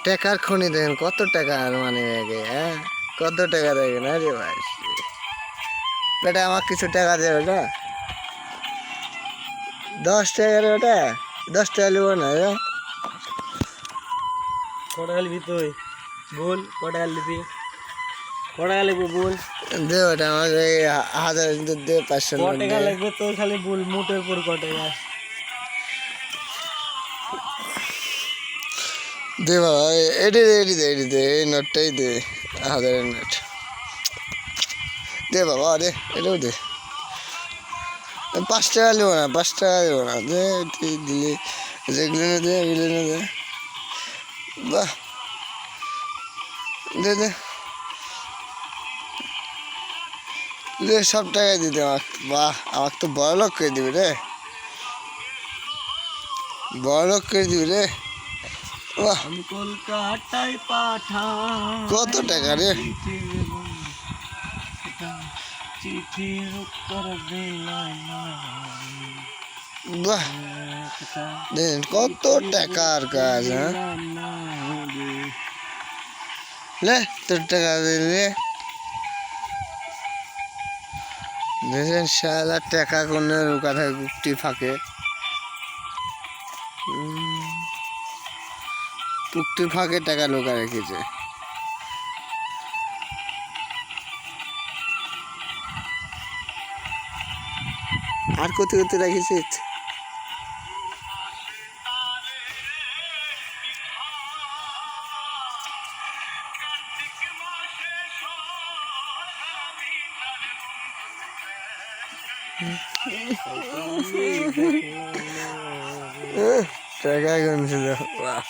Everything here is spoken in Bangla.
টাকার খনি দেখেন কত টাকার মানে ব্যাগে, হ্যাঁ কত টাকা দেখেন। আরে ভাই বেটা আমার কিছু টাকা দেবে বেটা, 10 টাকা রে বেটা, 10 টাকা নেব না রে। কটা লিবি তুই বল, কটা লিবি, কটা লিখবো বল। দে বেটা আমাকে 1000 দে, 500 ক নোট টাকা দে। লাগবে তোর খালি বল, মোটের পর ক টাকা। দে বাবা, এটি দে এই নোটটাই দে, 1000-এর নোট দে বাবা, দে এটাও দে। 5 টাকা নেব না, 5 টাকা দেবো না, দে তুই দিলি যেগুলো না দে এগুলো না দে। বাহ দে দে দে, সব টাকাই দিতে আমাকে। বাহ আমাকে তো বড় লোক করে দিবি রে, বড় লোক করে দিবি রে। বাহ আমি কলকাতায় পাঠাই কত টাকা রে, চিঠির উত্তর দিলাই না। বাহ দেখেন কত টাকার কাজ। হ্যাঁ লে তোর টাকা দিলে দেখেন শালা টাকা কোনো কথা গুপ্তি ফাঁকে, পুক্তির ফাঁকে টাকা লোকা রেখেছে। আর কোথায় কোথায় রেখেছিস? টাকা গুনছিল। বাহ